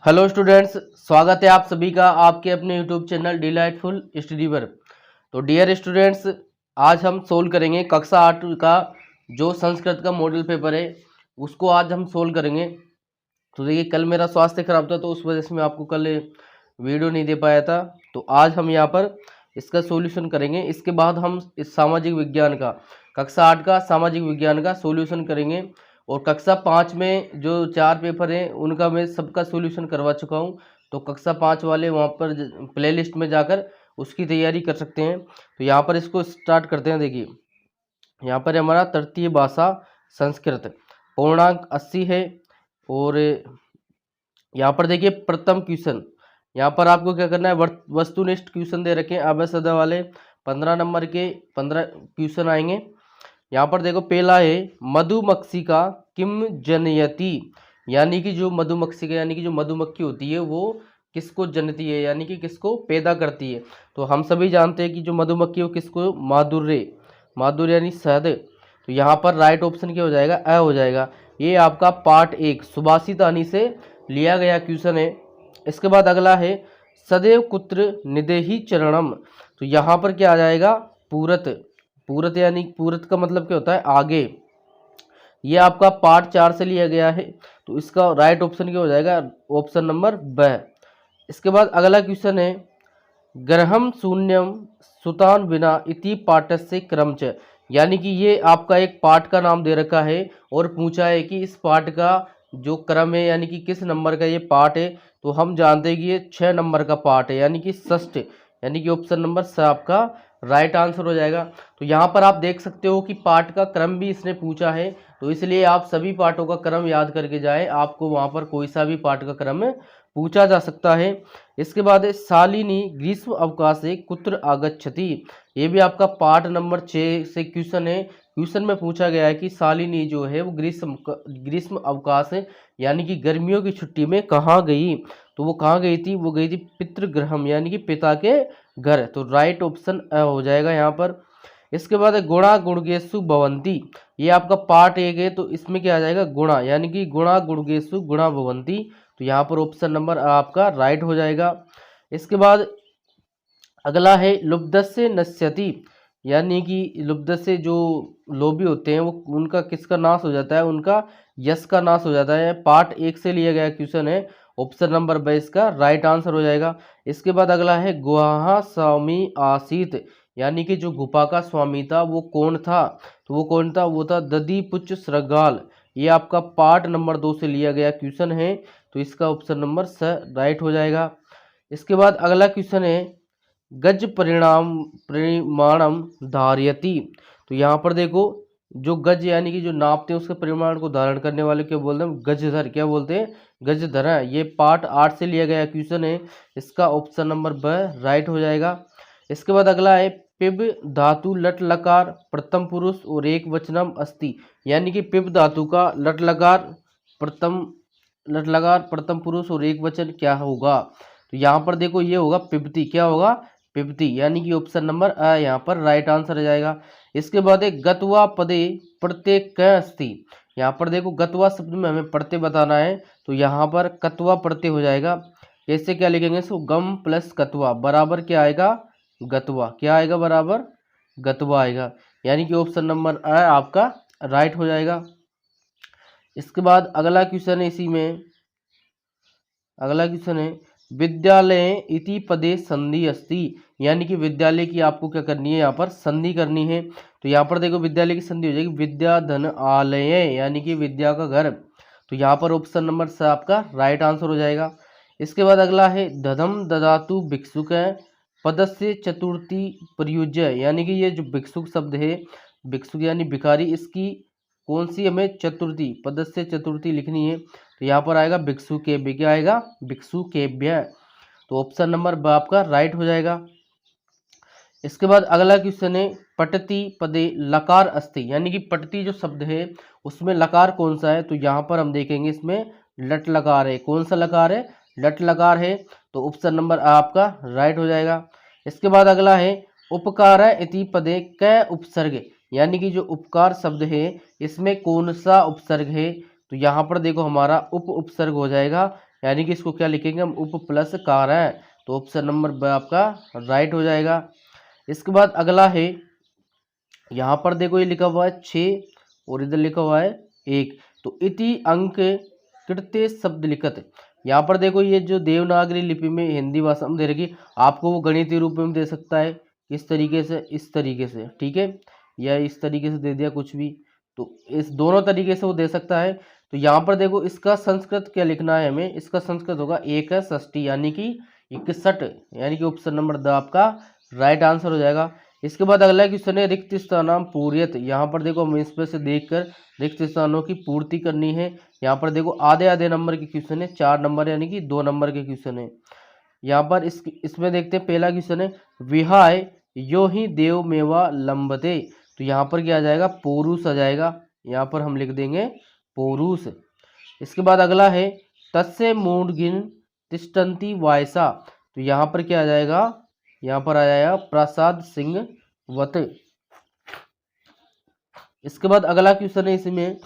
Hello students, स्वागत है आप सभी का आपके अपने यूट्यूब चैनल डिलाइटफुल स्टडी पर। तो डियर स्टूडेंट्स, आज हम सोल्व करेंगे कक्षा 8 का जो संस्कृत का मॉडल पेपर है उसको आज हम सोल्व करेंगे। तो देखिए, कल मेरा स्वास्थ्य खराब था तो उस वजह से मैं आपको कल वीडियो नहीं दे पाया था। तो आज हम यहाँ पर इसका सॉल्यूशन करेंगे। इसके बाद हम इस सामाजिक विज्ञान का कक्षा 8 का सामाजिक विज्ञान का सॉल्यूशन करेंगे। और कक्षा 5 में जो 4 पेपर हैं उनका मैं सबका सॉल्यूशन करवा चुका हूँ। तो कक्षा 5 वाले वहाँ पर प्लेलिस्ट में जाकर उसकी तैयारी कर सकते हैं। तो यहाँ पर इसको स्टार्ट करते हैं। देखिए, यहाँ पर हमारा तृतीय भाषा संस्कृत पूर्णांक 80 है। और यहाँ पर देखिए प्रथम क्वेश्चन, यहाँ पर आपको क्या करना है, वस्तुनिष्ठ क्वेश्चन दे रखे हैं अभय सदा वाले 15 नंबर के 15 क्वेश्चन आएंगे। यहाँ पर देखो, पहला है मधुमक्षिका किम जनयति, यानी कि जो मधुमक्षिका यानी कि जो मधुमक्खी होती है वो किसको जनती है, यानी कि किसको पैदा करती है। तो हम सभी जानते हैं कि जो मधुमक्खी है वो किसको, माधुर्य, माधुर्य यानी शहद। तो यहाँ पर राइट ऑप्शन क्या हो जाएगा, अ हो जाएगा। ये आपका पार्ट 1 सुभाषितानी से लिया गया क्वेश्चन है। इसके बाद अगला है सदैव कुत्र निदेहि चरणम। तो यहाँ पर क्या आ जाएगा, पूरत, पूरत यानी पूरत का मतलब क्या होता है, आगे। ये आपका पार्ट 4 से लिया गया है। तो इसका राइट ऑप्शन क्या हो जाएगा, ऑप्शन नंबर ब। इसके बाद अगला क्वेश्चन है ग्रहम शून्यम सुतान बिना इति पाठस्य क्रमच, यानी कि ये आपका एक पाठ का नाम दे रखा है और पूछा है कि इस पाठ का जो क्रम है यानी कि किस नंबर का ये पाठ है। तो हम जानते हैं कि ये 6 नंबर का पाठ है, यानी कि षष्ठ, यानी कि ऑप्शन नंबर स आपका राइट आंसर हो जाएगा। तो यहाँ पर आप देख सकते हो कि पाठ का क्रम भी इसने पूछा है। तो इसलिए आप सभी पाठों का क्रम याद करके जाए, आपको वहाँ पर कोई सा भी पाठ का क्रम पूछा जा सकता है। इसके बाद है शालिनी ग्रीष्म अवकाशे कुत्र आगच्छति। ये भी आपका पार्ट नंबर 6 से क्वेश्चन है। क्वेश्चन में पूछा गया है कि शालिनी जो है वो ग्रीष्म अवकाश है यानी कि गर्मियों की छुट्टी में कहाँ गई। तो वो कहाँ गई थी, वो गई थी पितृगृहम यानी कि पिता के घर। तो राइट ऑप्शन हो जाएगा यहाँ पर। इसके बाद है गुणा गुणगेशु भवंती। ये आपका पार्ट 1 है। तो इसमें क्या आ जाएगा, गुणा, यानी कि गुणा गुणगेशु गुणा भवंती। तो यहाँ पर ऑप्शन नंबर आपका राइट हो जाएगा। इसके बाद अगला है लुब्धस्य नश्यति, यानी कि लुब्धस्य जो लोभी होते हैं वो उनका किसका नाश हो जाता है, उनका यश का नाश हो जाता है। पार्ट 1 से लिया गया क्वेश्चन है, ऑप्शन नंबर 22 का राइट आंसर हो जाएगा। इसके बाद अगला है गुहा स्वामी आसीत, यानी कि जो गुफा का स्वामी था वो कौन था। तो वो कौन था, वो था दधीपुच्छ श्रृगाल। ये आपका पार्ट नंबर 2 से लिया गया क्वेश्चन है। तो इसका ऑप्शन नंबर स राइट हो जाएगा। इसके बाद अगला क्वेश्चन है गज परिमाणम धारयति। तो यहाँ पर देखो, जो गज यानी कि जो नापते हैं उसके परिमाण को धारण करने वाले क्या बोलते हैं, गजधर, क्या बोलते हैं, गजधर है। ये पार्ट 8 से लिया गया क्वेश्चन है। इसका ऑप्शन नंबर ब राइट हो जाएगा। इसके बाद अगला है पिब धातु लट लकार प्रथम पुरुष और एक वचनम अस्ति, यानी कि पिब धातु का लट लकार प्रथम पुरुष और एक वचन क्या होगा। तो यहाँ पर देखो ये होगा पिबती, क्या होगा, पिबती, यानी कि ऑप्शन नंबर अ यहाँ पर राइट आंसर आ जाएगा। इसके बाद एक गत्वा पदे प्रत्यय क अस्ति। यहाँ पर देखो गत्वा शब्द में हमें प्रत्यय बताना है। तो यहाँ पर कत्वा प्रत्यय हो जाएगा। कैसे, क्या लिखेंगे इसको, गम प्लस कत्वा बराबर क्या आएगा, गत्वा, क्या आएगा, बराबर गत्वा आएगा, यानी कि ऑप्शन नंबर अ आपका राइट हो जाएगा। इसके बाद अगला क्वेश्चन है, इसी में अगला क्वेश्चन है विद्यालय इति पदे संधि अस्ति, यानी कि विद्यालय की आपको क्या करनी है, यहाँ पर संधि करनी है। तो यहाँ पर देखो विद्यालय की संधि हो जाएगी विद्या धन आलय, यानी कि विद्या का घर। तो यहाँ पर ऑप्शन नंबर स आपका राइट आंसर हो जाएगा। इसके बाद अगला है दधम ददातु भिक्षुक पदस्य चतुर्थी प्रयुज्य, यानी कि ये जो भिक्षुक शब्द है, भिक्षुक यानी भिखारी, इसकी कौन सी हमें चतुर्थी, पदस्य चतुर्थी लिखनी है। तो यहाँ पर आएगा भिक्षु केव्य, क्या आएगा, भिक्षु केव्य। तो ऑप्शन नंबर ब आपका राइट हो जाएगा। इसके बाद अगला क्वेश्चन है पटति पदे लकार अस्ति, यानी कि पटति जो शब्द है उसमें लकार कौन सा है। तो यहाँ पर हम देखेंगे इसमें लट लकार है, कौन सा लकार है, लट लकार है। तो ऑप्शन नंबर आपका राइट हो जाएगा। इसके बाद अगला है उपकार इति पदे क उपसर्ग, यानी कि जो उपकार शब्द है इसमें कौन सा उपसर्ग है। तो यहाँ पर देखो हमारा उपसर्ग हो जाएगा, यानी कि इसको क्या लिखेंगे हम, उप प्लस कार है, तो ऑप्शन नंबर ब आपका राइट हो जाएगा। इसके बाद अगला है, यहाँ पर देखो ये लिखा हुआ है 6 और इधर लिखा हुआ है 1, तो इति अंक कृत्य शब्द लिखत। यहाँ पर देखो ये जो देवनागरी लिपि में हिंदी भाषा में दे रखी, आपको वो गणितीय रूप में दे सकता है, किस तरीके से, इस तरीके से, ठीक है, या इस तरीके से दे दिया कुछ भी, तो इस दोनों तरीके से वो दे सकता है। तो यहाँ पर देखो इसका संस्कृत क्या लिखना है हमें, इसका संस्कृत होगा 61 यानी कि 61, यानी कि ऑप्शन नंबर द आपका राइट आंसर हो जाएगा। इसके बाद अगला क्वेश्चन है रिक्त स्थानाम पूर्यत। यहाँ पर देखो हम इसमें से देखकर रिक्त स्थानों की पूर्ति करनी है। यहाँ पर देखो आधे आधे नंबर के क्वेश्चन है, 4 नंबर यानी कि 2 नंबर के क्वेश्चन है। यहाँ पर इसमें देखते हैं, पहला क्वेश्चन है विहाय यो ही देव मेवा लंबते, तो यहाँ पर क्या आ जाएगा, पौरुष आ जाएगा, यहाँ पर हम लिख देंगे पौरुष। इसके बाद अगला है तस्य मूढ़गिन तिष्ठन्ति वायसा, तो यहाँ पर क्या आ जाएगा, यहाँ पर आ जाएगा प्रसाद सिंह वत। इसके बाद अगला क्वेश्चन है इसमें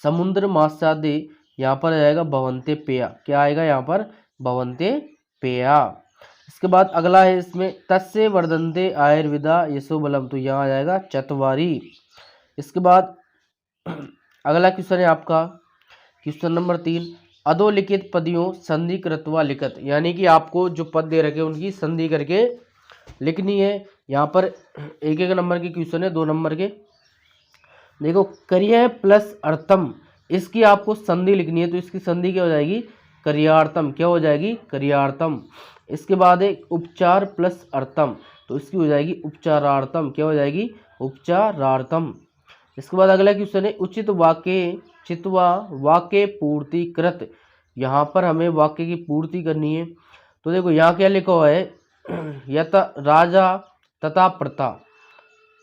समुद्र मास्यादे, यहाँ पर आ जाएगा भवन्ते पेया, क्या आएगा यहाँ पर, भवन्ते पेया। इसके बाद अगला है इसमें तस्य वर्धन्ते आयुर्वेदा यशोबलम, तो यहाँ आ जाएगा चतवारी। इसके बाद अगला क्वेश्चन है आपका क्वेश्चन नंबर 3 अधोलिखित पदियों संधि कृत्वा लिखत, यानी कि आपको जो पद दे रखे उनकी संधि करके लिखनी है। यहाँ पर एक एक नंबर के क्वेश्चन है, 2 नंबर के। देखो करिय प्लस अर्थम, इसकी आपको संधि लिखनी है, तो इसकी संधि क्या हो जाएगी, करियार्थम, क्या हो जाएगी, करियार्थम। इसके बाद एक उपचार प्लस अर्थम, तो इसकी हो जाएगी उपचारार्थम, क्या हो जाएगी, उपचारार्थम। इसके बाद अगला क्वेश्चन है उचित वाक्य चित्वा वाक्य पूर्ति कृत, यहाँ पर हमें वाक्य की पूर्ति करनी है। तो देखो यहाँ क्या लिखा हुआ है, यथा राजा तथा प्रजा,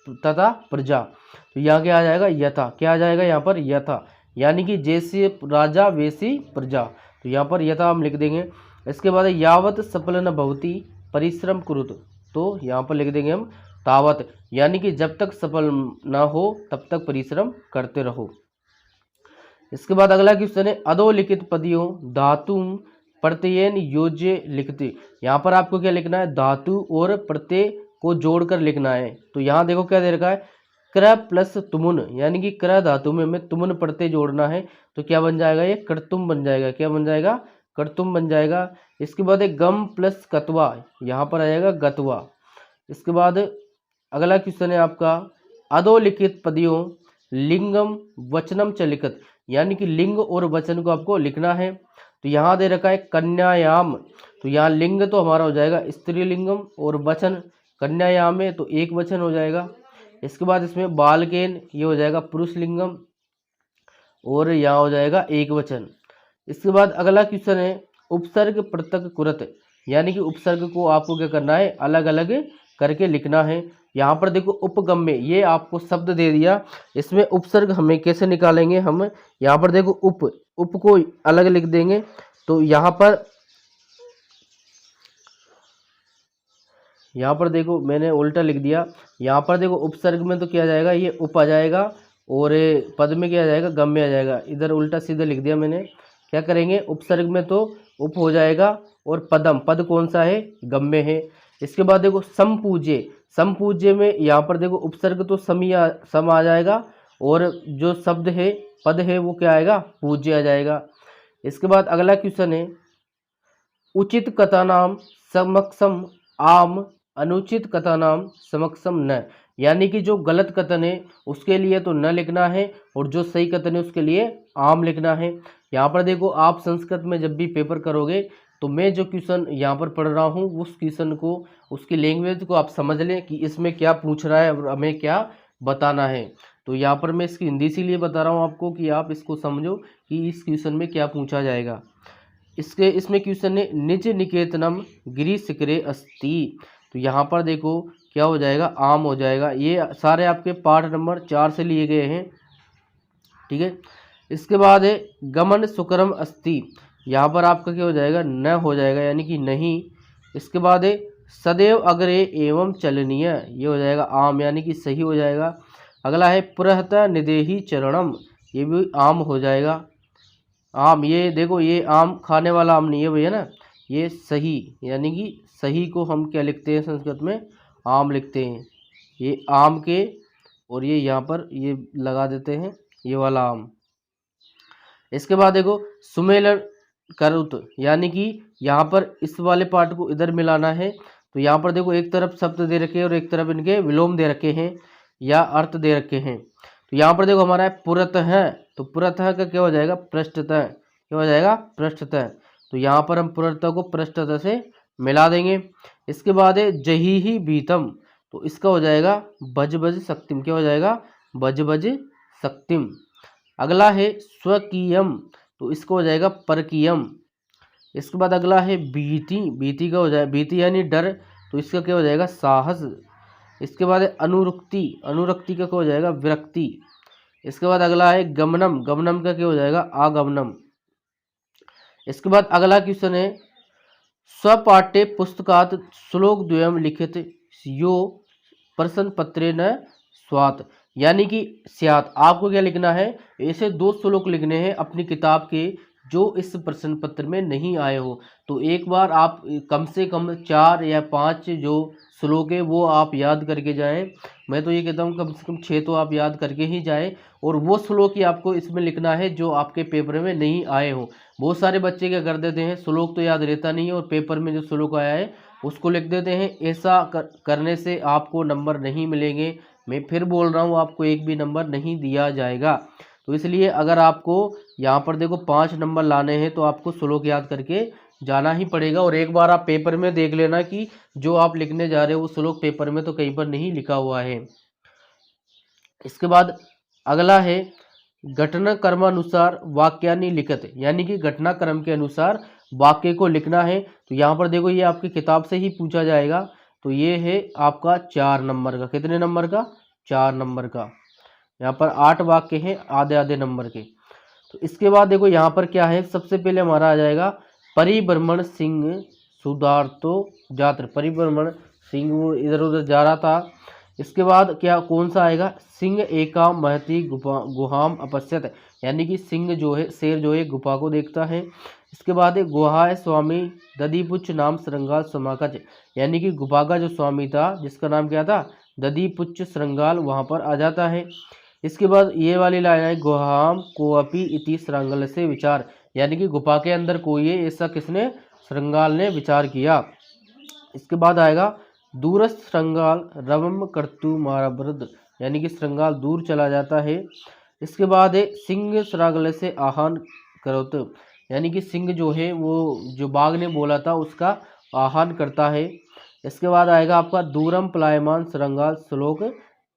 तो यहाँ क्या आ जाएगा, यथा, क्या आ जाएगा यहाँ पर, यथा, यानी कि जैसे राजा वैसी प्रजा, तो यहाँ पर यथा हम लिख देंगे। इसके बाद यावत सफल न भवती परिश्रम कुरुत, तो यहाँ पर लिख देंगे हम तावत, यानी कि जब तक सफल ना हो तब तक परिश्रम करते रहो। इसके बाद अगला क्वेश्चन है अधोलिखित पदियों धातु प्रत्ययन योज्य लिखते, यहाँ पर आपको क्या लिखना है, धातु और प्रत्यय को जोड़कर लिखना है। तो यहाँ देखो क्या दे रखा है, क्र प्लस तुमुन, यानी कि क्र धातु में हमें तुमुन प्रत्यय जोड़ना है, तो क्या बन जाएगा, ये कर्तुम बन जाएगा, क्या बन जाएगा, कर्तुम बन जाएगा। इसके बाद एक गम प्लस कतवा, यहाँ पर आ जाएगा गतवा। इसके बाद अगला क्वेश्चन है आपका अधोलिखित पदियों लिंगम वचनम च लिखत, यानी कि लिंग और वचन को आपको लिखना है। तो यहाँ दे रखा है कन्यायाम, तो यहाँ लिंग तो हमारा हो जाएगा स्त्रीलिंगम और वचन कन्यायाम है, तो एक वचन हो जाएगा। इसके बाद इसमें बालकेन, ये हो जाएगा पुरुष लिंगम और यहाँ हो जाएगा एक वचन। इसके बाद अगला क्वेश्चन है उपसर्ग पृथक कुरत, यानी कि उपसर्ग को आपको क्या करना है, अलग अलग करके लिखना है। यहाँ पर देखो उपगम में ये आपको शब्द दे दिया, इसमें उपसर्ग हमें कैसे निकालेंगे हम, यहाँ पर देखो उप को अलग लिख देंगे, तो यहाँ पर देखो मैंने उल्टा लिख दिया। यहाँ पर देखो उपसर्ग में तो क्या जाएगा, ये उप आ जाएगा और पद में क्या आ जाएगा, गम में आ जाएगा, इधर उल्टा सीधा लिख दिया मैंने। क्या करेंगे, उपसर्ग में तो उप हो जाएगा और पदम, पद कौन सा है, गम में है। इसके बाद देखो समपूज्य, समपूज्य में यहाँ पर देखो उपसर्ग तो सम आ जाएगा और जो शब्द है पद है वो क्या आएगा, पूज्य आ जाएगा। इसके बाद अगला क्वेश्चन है उचित कथानाम समक्षम आम अनुचित कथानाम समक्षम न, यानी कि जो गलत कथन है उसके लिए तो न लिखना है और जो सही कथन है उसके लिए आम लिखना है। यहाँ पर देखो आप संस्कृत में जब भी पेपर करोगे तो मैं जो क्वेश्चन यहाँ पर पढ़ रहा हूँ उस क्वेश्चन को, उसकी लैंग्वेज को आप समझ लें कि इसमें क्या पूछ रहा है और हमें क्या बताना है। तो यहाँ पर मैं इसकी हिंदी इसीलिए बता रहा हूँ आपको कि आप इसको समझो कि इस क्वेश्चन में क्या पूछा जाएगा। इसमें क्वेश्चन है निज निकेतनम गिरी शिखरे अस्ति, तो यहाँ पर देखो क्या हो जाएगा, आम हो जाएगा। ये सारे आपके पाठ नंबर 4 से लिए गए हैं, ठीक है। इसके बाद है गमन सुकरम अस्ति, यहाँ पर आपका क्या हो जाएगा, न हो जाएगा, यानी कि नहीं। इसके बाद है सदैव अग्रे एवं चलनीय, ये हो जाएगा आम, यानी कि सही हो जाएगा। अगला है पुरहत निदेही चरणम, ये भी आम हो जाएगा। आम, ये देखो ये आम खाने वाला आम नहीं है भैया ना, ये सही, यानी कि सही को हम क्या लिखते हैं संस्कृत में, आम लिखते हैं। ये आम के, और ये यहाँ पर ये लगा देते हैं, ये वाला आम। इसके बाद देखो सुमेलन करुत, यानी कि यहाँ पर इस वाले पार्ट को इधर मिलाना है। तो यहाँ पर देखो एक तरफ शब्द दे रखे हैं और एक तरफ इनके विलोम दे रखे हैं या अर्थ दे रखे हैं। तो यहाँ पर देखो हमारा है पुरतः, तो पुरतः का क्या हो जाएगा, पृष्ठतः, क्या हो जाएगा, पृष्ठतः। तो यहाँ पर हम पुरतः को पृष्ठतः से मिला देंगे। इसके बाद है जही ही बीतम, तो इसका हो जाएगा भज भज शक्तिम, क्या हो जाएगा, भज भज शक्तिम। अगला है स्वकीयम, तो इसको हो जाएगा परकीयम। इसके बाद अगला है भीति, भीति का हो जाएगा, भीति यानी डर, तो इसका क्या हो जाएगा, साहस। इसके बाद है अनुरक्ति, अनुरक्ति का क्या हो जाएगा, विरक्ति। इसके बाद अगला है गमनम, गमनम का क्या हो जाएगा, आगमनम। इसके बाद अगला क्वेश्चन है स्वपाठ्य पुस्तकात श्लोक द्वयम लिखित यो प्रश्न पत्रे न स्वात, यानी कि स्यात, आपको क्या लिखना है, ऐसे 2 श्लोक लिखने हैं अपनी किताब के जो इस प्रश्न पत्र में नहीं आए हो। तो एक बार आप कम से कम 4 या 5 जो श्लोक है वो आप याद करके जाएं। मैं तो ये कहता हूँ कम से कम 6 तो आप याद करके ही जाएं, और वो श्लोक ही आपको इसमें लिखना है जो आपके पेपर में नहीं आए हो। बहुत सारे बच्चे क्या कर देते हैं, श्लोक तो याद रहता नहीं है और पेपर में जो श्लोक आया है उसको लिख देते हैं। ऐसा करने से आपको नंबर नहीं मिलेंगे। मैं फिर बोल रहा हूँ, आपको एक भी नंबर नहीं दिया जाएगा। तो इसलिए अगर आपको यहाँ पर देखो 5 नंबर लाने हैं तो आपको श्लोक याद करके जाना ही पड़ेगा। और एक बार आप पेपर में देख लेना कि जो आप लिखने जा रहे हो वो श्लोक पेपर में तो कहीं पर नहीं लिखा हुआ है। इसके बाद अगला है घटना क्रमानुसार वाक्यानि लिखत, यानी कि घटनाक्रम के अनुसार वाक्य को लिखना है। तो यहाँ पर देखो ये आपकी किताब से ही पूछा जाएगा। तो ये है आपका 4 नंबर का, कितने नंबर का, 4 नंबर का। यहाँ पर 8 वाक्य हैं आधे आधे नंबर के। तो इसके बाद देखो यहाँ पर क्या है, सबसे पहले हमारा आ जाएगा परिभ्रमण सिंह सुधारतो जात्र, परिभ्रमण सिंह वो इधर उधर जा रहा था। इसके बाद क्या कौन सा आएगा, सिंह एका महती गुहाम अपश्यत, यानी कि सिंह जो है, शेर जो है गुफा को देखता है। इसके बाद है गुहा स्वामी दधीपुच्छ नाम श्रृंगाल समाकच, यानी कि गुफा का जो स्वामी था जिसका नाम क्या था, दधीपुच्छ श्रृंगाल, वहाँ पर आ जाता है। इसके बाद ये वाली लाइन है गुहाम कोअपि इति श्रृंगाल से विचार, यानी कि गुफा के अंदर कोई है ऐसा किसने, श्रृंगाल ने विचार किया। इसके बाद आएगा दूरस्थ श्रृंगाल रवम कर्तु मारबृद, यानी कि श्रृंगाल दूर चला जाता है। इसके बाद है सिंह श्रृंगाल से आह्वान करोत, यानी कि सिंह जो है वो जो बाघ ने बोला था उसका आह्वान करता है। इसके बाद आएगा आपका दूरम प्लायमान श्रृंगाल श्लोक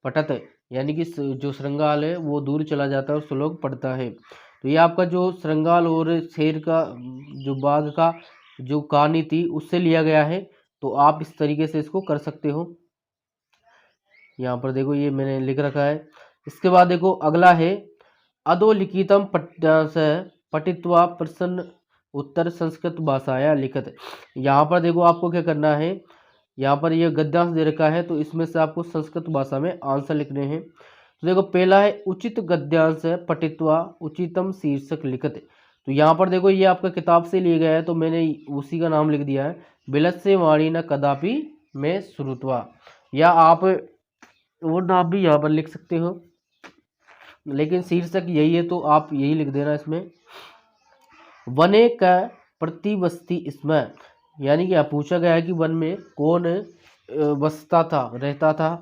पठत, यानी कि जो श्रृंगाल है वो दूर चला जाता है और श्लोक पढ़ता है। तो ये आपका जो श्रृंगाल और शेर का जो बाघ का जो कहानी थी उससे लिया गया है। तो आप इस तरीके से इसको कर सकते हो। यहाँ पर देखो ये मैंने लिख रखा है। इसके बाद देखो अगला है अधोलिखितम पट्यांश पठित्वा प्रश्न उत्तर संस्कृत भाषाया लिखत। यहाँ पर देखो आपको क्या करना है, यहाँ पर ये गद्यांश दे रखा है तो इसमें से आपको संस्कृत भाषा में आंसर लिखने हैं। तो देखो पहला है उचित गद्यांश पठित्वा उचितम शीर्षक लिखत। तो यहाँ पर देखो ये आपका किताब से लिया गया है तो मैंने उसी का नाम लिख दिया है, बिलत से वाणी न कदापि में श्रुतवा, या आप वो नाम भी यहाँ पर लिख सकते हो लेकिन शीर्षक यही है तो आप यही लिख देना इसमें। वने का प्रतिबस्ती इसमें, यानी कि पूछा गया है कि वन में कौन बसता था, रहता था।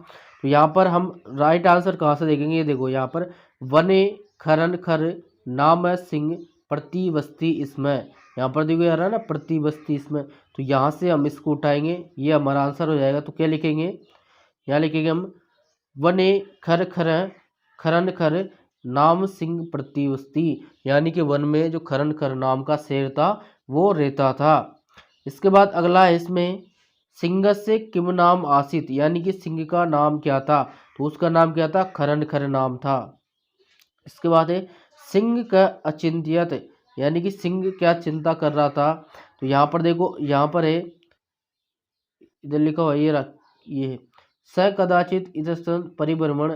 तो यहाँ पर हम राइट आंसर कहाँ से देखेंगे, ये देखो यहाँ पर वने खरन खर नाम सिंह प्रतिबस्ती इसमें, यहाँ पर देखो यार है ना प्रतिबस्ती इसमें, तो यहाँ से हम इसको उठाएंगे, ये हमारा आंसर हो जाएगा। तो क्या लिखेंगे, यहाँ लिखेंगे हम वने खर खर खरन खर नाम सिंह प्रतिबस्ती, यानी कि वन में जो खरन खर नाम का शेर था वो रहता था। इसके बाद अगला है इसमें सिंह से किम नाम आसित, यानी कि सिंह का नाम क्या था, तो उसका नाम क्या था, खरन खर नाम था। इसके बाद है सिंह का अचिंत्यत, यानी कि सिंह क्या चिंता कर रहा था। तो यहाँ पर देखो यहाँ पर है इधर लिखा हुआ ये है स कदाचित इतस्तन परिभ्रमण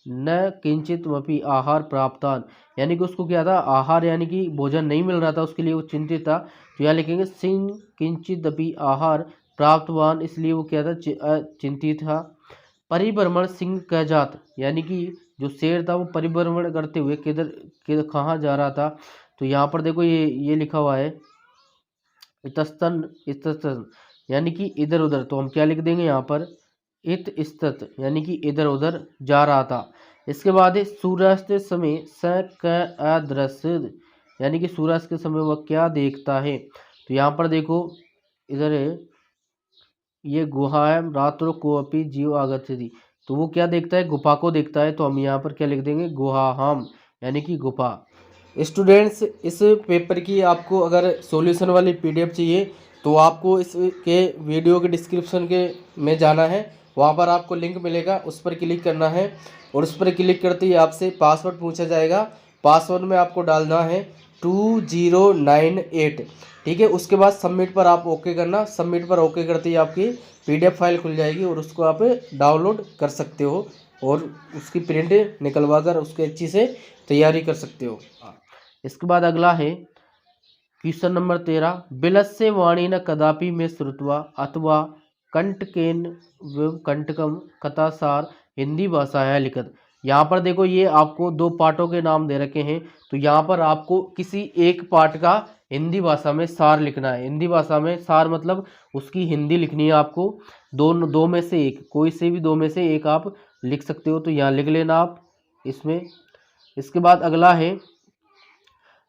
न किंचित वपि आहार प्राप्तान, यानी कि उसको क्या था, आहार यानी कि भोजन नहीं मिल रहा था, उसके लिए वो चिंतित था। तो यहाँ लिखेंगे सिंह किंचित अपि आहार प्राप्तवान, इसलिए वो क्या था, चिंतित था। परिभ्रमण सिंह कह जात, यानी कि जो शेर था वो परिभ्रमण करते हुए किधर कहाँ जा रहा था। तो यहाँ पर देखो ये लिखा हुआ है इतस्तन इतस्तन, यानी कि इधर उधर। तो हम क्या लिख देंगे यहाँ पर, इत स्तत, यानी कि इधर उधर जा रहा था। इसके बाद है सूर्यास्त समय स क अदृश्य, यानी कि सूर्यास्त के समय वह क्या देखता है। तो यहाँ पर देखो इधर है, ये गुहा है, रात्रो को अपी जीव आगच्छति, तो वो क्या देखता है, गुफा को देखता है। तो हम यहाँ पर क्या लिख देंगे, गुहाहाम, यानी कि गुफा। स्टूडेंट्स, इस पेपर की आपको अगर सॉल्यूशन वाली पीडीएफ चाहिए तो आपको इसके वीडियो के डिस्क्रिप्शन के में जाना है, वहाँ पर आपको लिंक मिलेगा, उस पर क्लिक करना है और उस पर क्लिक करते ही आपसे पासवर्ड पूछा जाएगा। पासवर्ड में आपको डालना है 2098, ठीक है। उसके बाद सबमिट पर आप ओके करना, सबमिट पर ओके करते ही आपकी पीडीएफ फाइल खुल जाएगी और उसको आप डाउनलोड कर सकते हो और उसकी प्रिंट निकलवा कर उसकी अच्छी से तैयारी कर सकते हो। इसके बाद अगला है क्वेश्चन नंबर 13, बिलस्य वाणी न कदापि में श्रुत्वा अथवा कंटकेन कंटकम कथासार हिंदी भाषा है लिखत। यहाँ पर देखो ये आपको दो पार्टों के नाम दे रखे हैं, तो यहाँ पर आपको किसी एक पार्ट का हिंदी भाषा में सार लिखना है। हिंदी भाषा में सार मतलब उसकी हिंदी लिखनी है आपको, दो में से एक, कोई से भी दो में से एक आप लिख सकते हो, तो यहाँ लिख लेना आप इसमें। इसके बाद अगला है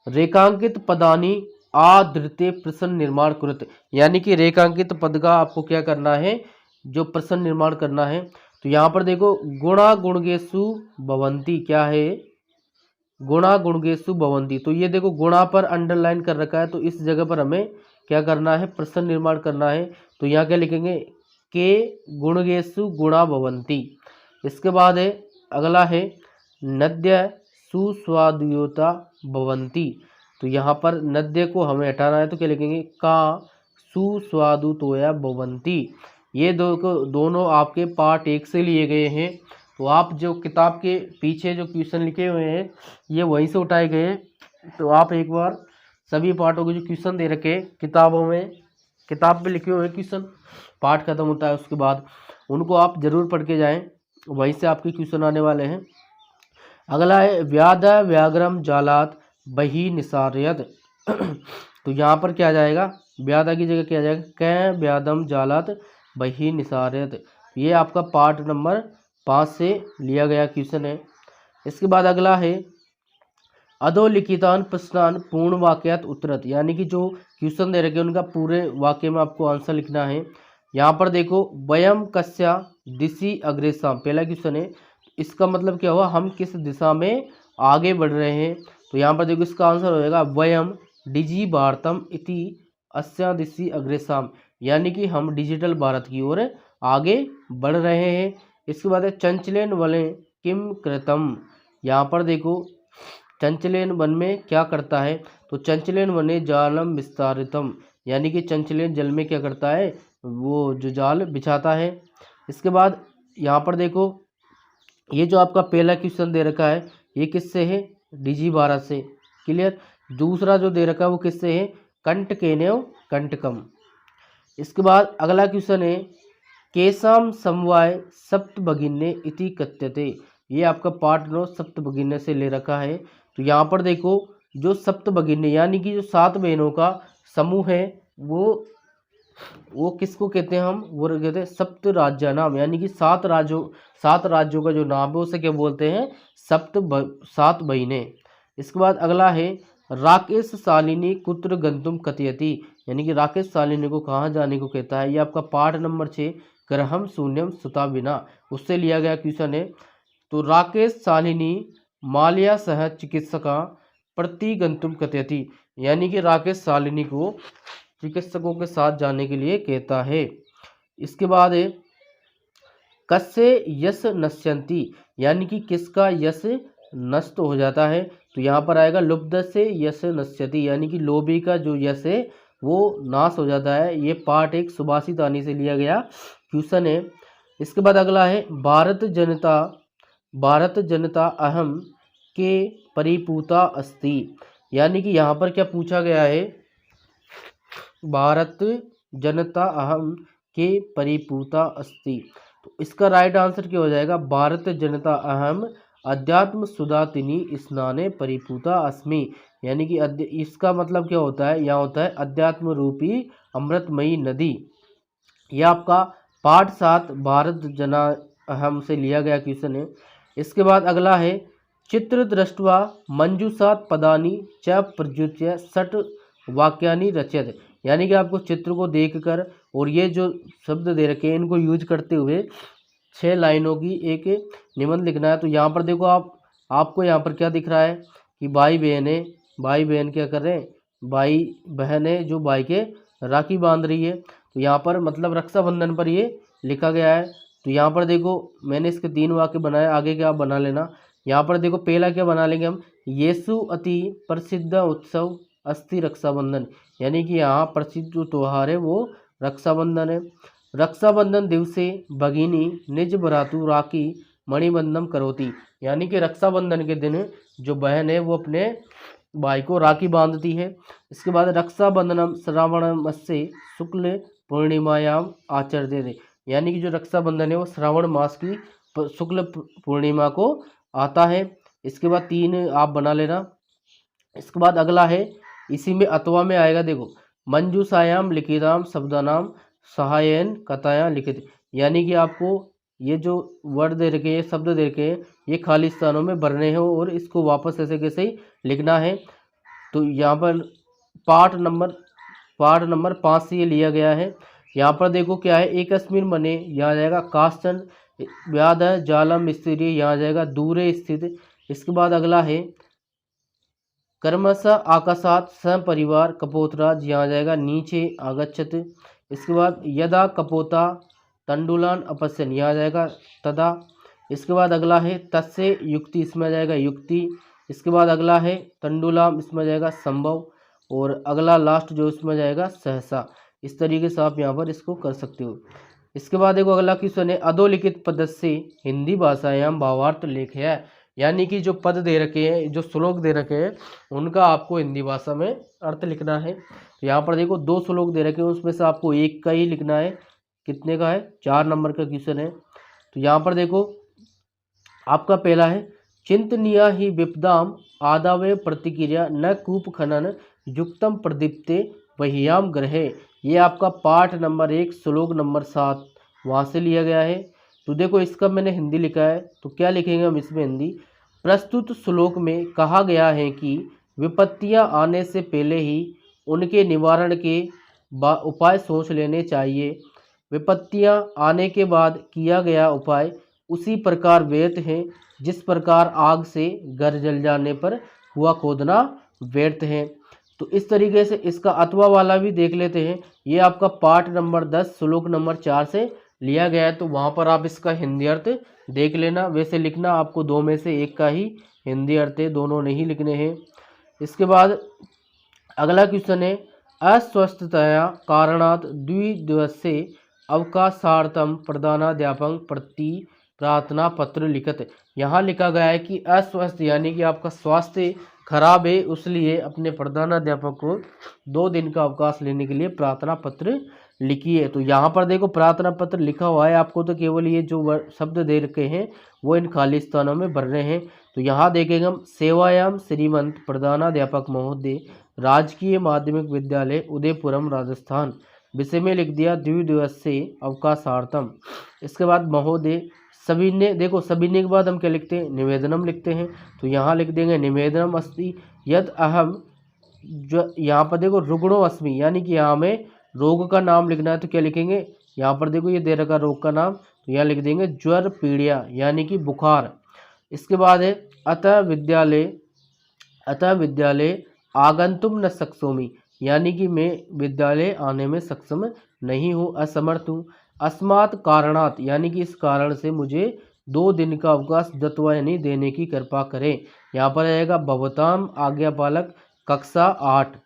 रेखांकित पदानी आधृत्य प्रश्न निर्माण कृत, यानी कि रेखांकित पद का आपको क्या करना है, जो प्रश्न निर्माण करना है। तो यहाँ पर देखो गुणा गुणगेशु भवंती, क्या है, गुणा गुणगेशु भवंती। तो ये देखो गुणा पर अंडरलाइन कर रखा है, तो इस जगह पर हमें क्या करना है, प्रश्न निर्माण करना है। तो यहाँ क्या लिखेंगे, के गुणगेशु गुणा भवंती। इसके बाद है अगला है नद्य सुस्वादुता भवंती। तो यहाँ पर नद्य को हमें हटाना है, तो क्या लिखेंगे, का सुस्वादुतोया भवंती। ये दोनों आपके पार्ट 1 से लिए गए हैं। तो आप जो किताब के पीछे जो क्वेश्चन लिखे हुए हैं ये वहीं से उठाए गए हैं। तो आप एक बार सभी पार्टों के जो क्वेश्चन दे रखे किताबों में, किताब में लिखे हुए क्वेश्चन, पार्ट खत्म होता है उसके बाद उनको आप जरूर पढ़ के जाएं, वहीं से आपके क्वेश्चन आने वाले हैं। अगला है व्याध व्याघ्रम जालात बही निसार्यत। तो यहाँ पर क्या जाएगा, व्याधा की जगह क्या जाएगा, कै व्याधम जालात बही निसार्यत। ये आपका पार्ट नंबर 5 से लिया गया क्वेश्चन है। इसके बाद अगला है अधोलिखितान प्रश्नान पूर्ण वाक्यात उत्तरत, यानी कि जो क्वेश्चन दे रखे उनका पूरे वाक्य में आपको आंसर लिखना है। यहाँ पर देखो वयम कस्या दिशि अग्रेसम, पहला क्वेश्चन है, इसका मतलब क्या हुआ, हम किस दिशा में आगे बढ़ रहे हैं। तो यहाँ पर देखो इसका आंसर हो जाएगा वयम डिजी भारतम इति अस्या दिशि अग्रेसम, यानी कि हम डिजिटल भारत की ओर आगे बढ़ रहे हैं। इसके बाद है चंचलेन वले किम कृतम, यहाँ पर देखो चंचलेन वन में क्या करता है, तो चंचलेन वने जालम विस्तारितम, यानी कि चंचलेन जल में क्या करता है, वो जो जाल बिछाता है। इसके बाद यहाँ पर देखो ये जो आपका पहला क्वेश्चन दे रखा है ये किससे है, डिजी भारत से, क्लियर। दूसरा जो दे रखा है वो किससे है, कंटकेनेव कंटकम। इसके बाद अगला क्वेश्चन है केसाम समवाय सप्तभगिन्य इति कथ्यते, ये आपका पार्ट 9 सप्तभगिन्य से ले रखा है। तो यहाँ पर देखो जो सप्तभगिन्य यानी कि जो 7 बहनों का समूह है वो किसको कहते हैं, हम वो कहते हैं सप्त राज्य नाम, यानी कि 7 राज्यों का जो नाम है उसे क्या बोलते हैं, 7 बहिनें। इसके बाद अगला है राकेश शालिनी कुत्र गंतुम कथयति, यानी कि राकेश शालिनी को कहाँ जाने को कहता है। ये आपका पार्ट नंबर 6 ग्रहम शून्यम सुता बिना, उससे लिया गया क्वेश्चन है। तो राकेश शालिनी माल्या सह चिकित्सका प्रति गंतुम कथयति, यानी कि राकेश शालिनी को चिकित्सकों के साथ जाने के लिए कहता है। इसके बाद है कस्य यश नश्यंती, यानी कि किसका यश नष्ट हो जाता है। तो यहाँ पर आएगा लुब्ध से यश नश्यति, यानी कि लोभी का जो यश है वो नाश हो जाता है। ये पार्ट 1 सुभाषित आनी से लिया गया क्वेश्चन है। इसके बाद अगला है भारत जनता भारत जनता अहम के परिपूता अस्ति। यानी कि यहाँ पर क्या पूछा गया है, भारत जनता अहम के परिपूता अस्ति। तो इसका राइट आंसर क्या हो जाएगा, भारत जनता अहम अध्यात्म सुधातिनी स्नाने परिपूता अस्मि। यानी कि इसका मतलब क्या होता है, यहाँ होता है अध्यात्म रूपी अमृतमयी नदी। यह आपका पाठ 7 भारत जना अहम से लिया गया क्वेश्चन है। इसके बाद अगला है, चित्र दृष्ट्वा मंजूषात पदानी च प्रयुज्य षट वाक्यानि रचयत। यानी कि आपको चित्र को देखकर और ये जो शब्द दे रखे हैं इनको यूज करते हुए 6 लाइनों की एक निबंध लिखना है। तो यहाँ पर देखो आपको यहाँ पर क्या दिख रहा है कि भाई बहन है, भाई बहन क्या कर रहे हैं, भाई बहन है जो भाई के राखी बांध रही है। तो यहाँ पर मतलब रक्षाबंधन पर ये लिखा गया है। तो यहाँ पर देखो मैंने इसके 3 वाक्य बनाए, आगे क्या आप बना लेना। यहाँ पर देखो पहला क्या बना लेंगे हम, येसु अति प्रसिद्ध उत्सव अस्ति रक्षाबंधन। यानी कि यहाँ प्रसिद्ध जो त्यौहार है वो रक्षाबंधन है। रक्षाबंधन दिवसे भगिनी निज भ्रातु राखी मणिबंधन करोती। यानी कि रक्षाबंधन के दिन जो बहन है वो अपने भाई को राखी बांधती है। इसके बाद रक्षाबंधनम श्रावण मस्य शुक्ल पूर्णिमायाम आचरते थे। यानी कि जो रक्षाबंधन है वो श्रावण मास की शुक्ल पूर्णिमा को आता है। इसके बाद 3 आप बना लेना। इसके बाद अगला है, इसी में अथवा में आएगा, देखो मंजूषायाम लिखिताम शब्दानाम सहायन कथायां लिखित। यानी कि आपको ये जो वर्ड दे रखे हैं, शब्द दे रखे हैं, ये खाली स्थानों में भरने हैं और इसको वापस ऐसे कैसे ही लिखना है। तो यहाँ पर पार्ट नंबर 5 से ये लिया गया है। यहाँ पर देखो क्या है, एक अस्मिन मने यहाँ जाएगा काश्चन व्याध जालम स्थिति, यहाँ जाएगा दूरे स्थित। इसके बाद अगला है कर्मश आकाशात सपरिवार कपोतराज, यहाँ जाएगा नीचे आगच्छत। इसके बाद यदा कपोता तंडुलान अपश्यन, यहाँ जाएगा तदा। इसके बाद अगला है तस्य युक्ति, इसमें जाएगा युक्ति। इसके बाद अगला है तंडुलाम, इसमें जाएगा संभव। और अगला लास्ट जो इसमें जाएगा सहसा। इस तरीके से आप यहाँ पर इसको कर सकते हो। इसके बाद देखो अगला क्वेश्चन है, अधोलिखित पद से हिंदी भाषायाम भावार्थ लेख है। यानी कि जो पद दे रखे हैं, जो श्लोक दे रखे हैं, उनका आपको हिंदी भाषा में अर्थ लिखना है। तो यहाँ पर देखो 2 श्लोक दे रखे हैं, उसमें से आपको एक का ही लिखना है। कितने का है, 4 नंबर का क्वेश्चन है। तो यहाँ पर देखो आपका पहला है, चिंतनीया ही विपदाम आदावे प्रतिक्रिया न कूप खनन युक्तम प्रदीप्ते वहियाम ग्रहे। ये आपका पाठ नंबर 1 श्लोक नंबर 7 वहाँ से लिया गया है। तो देखो इसका मैंने हिंदी लिखा है, तो क्या लिखेंगे हम इसमें हिंदी। प्रस्तुत श्लोक में कहा गया है कि विपत्तियां आने से पहले ही उनके निवारण के उपाय सोच लेने चाहिए। विपत्तियां आने के बाद किया गया उपाय उसी प्रकार व्यर्थ है जिस प्रकार आग से घर जल जाने पर हुआ खोदना व्यर्थ है। तो इस तरीके से इसका अथवा वाला भी देख लेते हैं। ये आपका पाठ नंबर 10 श्लोक नंबर 4 से लिया गया है। तो वहाँ पर आप इसका हिंदी अर्थ देख लेना। वैसे लिखना आपको 2 में से एक का ही हिंदी अर्थ है, दोनों नहीं लिखने हैं। इसके बाद अगला क्वेश्चन है, अस्वस्थताया कारणात् द्विदिवसीय अवकाशार्थम प्रधानाध्यापक प्रति प्रार्थना पत्र लिखत। यहाँ लिखा गया है कि अस्वस्थ यानी कि आपका स्वास्थ्य खराब है, उसलिए अपने प्रधानाध्यापक को 2 दिन का अवकाश लेने के लिए प्रार्थना पत्र लिखिए। तो यहाँ पर देखो प्रार्थना पत्र लिखा हुआ है, आपको तो केवल ये जो शब्द दे रखे हैं वो इन खाली स्थानों में भरने हैं। तो यहाँ देखेंगे हम, सेवायाम श्रीमंत प्रधानाध्यापक महोदय राजकीय माध्यमिक विद्यालय उदयपुरम राजस्थान, विषय में लिख दिया द्विदिवसीय अवकाशार्थम। इसके बाद महोदय सभी ने, देखो सभी ने के बाद हम क्या लिखते हैं, निवेदनम लिखते हैं। तो यहाँ लिख देंगे निवेदनम अस्ति यद अहम, जो यहाँ पर देखो रुग्णो अस्मि, यानी कि यहाँ में रोग का नाम लिखना है। तो क्या लिखेंगे, यहाँ पर देखो ये दे रखा रोग का नाम, तो यहाँ लिख देंगे ज्वर पीड़िया यानी कि बुखार। इसके बाद है अतः विद्यालय आगंतुम न सक्षोमी, यानी कि मैं विद्यालय आने में सक्षम नहीं हूँ, असमर्थ हूँ। अस्मात् कारणात्, यानी कि इस कारण से मुझे 2 दिन का अवकाश दत्वा यानी देने की कृपा करें। यहाँ पर आएगा भवताम आज्ञापालक कक्षा 8।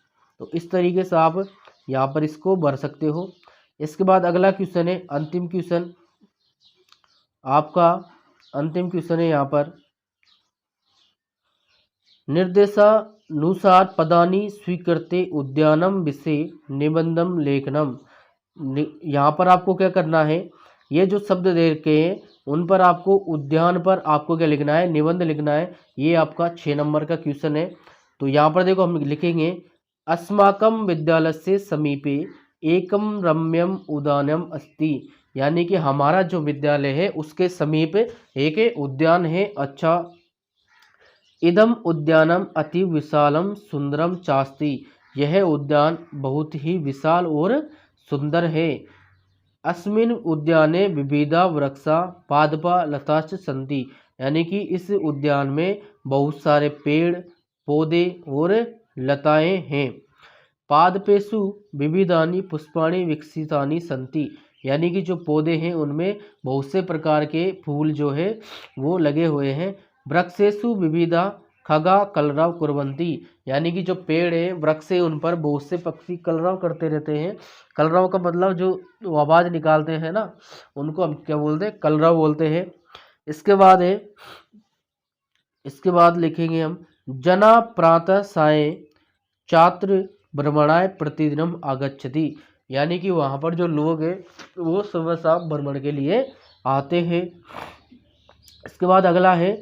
तो इस तरीके से आप यहाँ पर इसको भर सकते हो। इसके बाद अगला क्वेश्चन है, अंतिम क्वेश्चन आपका अंतिम क्वेश्चन है यहाँ पर, निर्देशानुसार पदानि स्वीकृत्य उद्यानम विषय निबंधम लेखनम। यहाँ पर आपको क्या करना है, ये जो शब्द दे रखे हैं उन पर आपको उद्यान पर आपको क्या लिखना है, निबंध लिखना है। ये आपका 6 नंबर का क्वेश्चन है। तो यहाँ पर देखो हम लिखेंगे, अस्माकं विद्यालयस्य समीपे एकम रम्यम उद्यानम अस्ति, यानी कि हमारा जो विद्यालय है उसके समीप एक उद्यान है। अच्छा, इदम उद्यानम अति विशालम सुंदरम चास्ति, यह उद्यान बहुत ही विशाल और सुंदर है। अस्मिन् उद्याने विविधा वृक्षा पादपा लताश्च सन्ति, यानी कि इस उद्यान में बहुत सारे पेड़ पौधे और लताएं हैं। पादपेषु विविधानि पुष्पाणि विकसितानि सन्ति, यानी कि जो पौधे हैं उनमें बहुत से प्रकार के फूल जो है वो लगे हुए हैं। वृक्षेषु विविधा खगा कलरव कुर्वन्ति, यानी कि जो पेड़ है वृक्ष है उन पर बहुत से पक्षी कलरव करते रहते हैं। कलरव का मतलब जो आवाज़ निकालते हैं ना, उनको हम क्या बोलते हैं, कलरव बोलते हैं। इसके बाद है, इसके बाद लिखेंगे हम, जना प्रातः सायं छात्र भ्रमणाय प्रतिदिनम आगच्छति, यानी कि वहाँ पर जो लोग हैं वो सुबह शाम भ्रमण के लिए आते हैं। इसके बाद अगला है,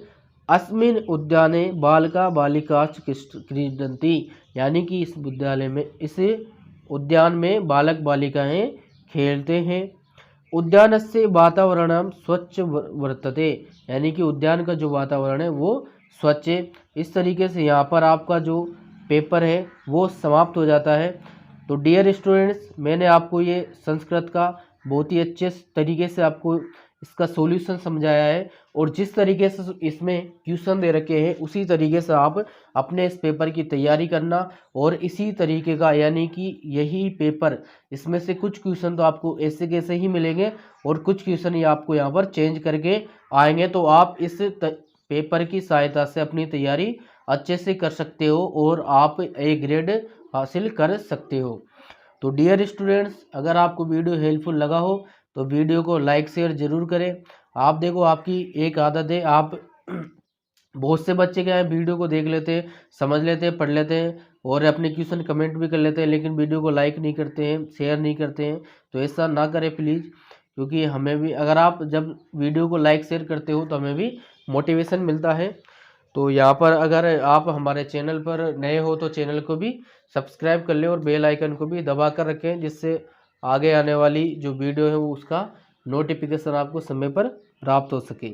अस्मिन् उद्याने बालका बालिकाश्च क्रीडन्ति, यानी कि इस विद्यालय में, इस उद्यान में बालक बालिकाएं खेलते हैं। उद्यानस्य वातावरणं स्वच्छ वर्तते, यानी कि उद्यान का जो वातावरण है वो स्वच्छ है। इस तरीके से यहाँ पर आपका जो पेपर है वो समाप्त हो जाता है। तो डियर स्टूडेंट्स, मैंने आपको ये संस्कृत का बहुत ही अच्छे तरीके से आपको इसका सॉल्यूशन समझाया है, और जिस तरीके से इसमें क्वेश्चन दे रखे हैं उसी तरीके से आप अपने इस पेपर की तैयारी करना। और इसी तरीके का, यानी कि यही पेपर, इसमें से कुछ क्वेश्चन तो आपको ऐसे कैसे ही मिलेंगे और कुछ क्वेश्चन ही आपको यहाँ पर चेंज करके आएंगे। तो आप इस पेपर की सहायता से अपनी तैयारी अच्छे से कर सकते हो और आप ए ग्रेड हासिल कर सकते हो। तो डियर स्टूडेंट्स, अगर आपको वीडियो हेल्पफुल लगा हो तो वीडियो को लाइक शेयर ज़रूर करें। आप देखो, आपकी एक आदत है, आप बहुत से बच्चे क्या है, वीडियो को देख लेते हैं, समझ लेते हैं, पढ़ लेते हैं और अपने क्वेश्चन कमेंट भी कर लेते हैं, लेकिन वीडियो को लाइक नहीं करते हैं, शेयर नहीं करते हैं। तो ऐसा ना करें प्लीज़, क्योंकि हमें भी, अगर आप जब वीडियो को लाइक शेयर करते हो तो हमें भी मोटिवेशन मिलता है। तो यहाँ पर अगर आप हमारे चैनल पर नए हो तो चैनल को भी सब्सक्राइब कर लें और बेल आइकन को भी दबा कर रखें, जिससे आगे आने वाली जो वीडियो है वो उसका नोटिफिकेशन आपको समय पर प्राप्त हो सके।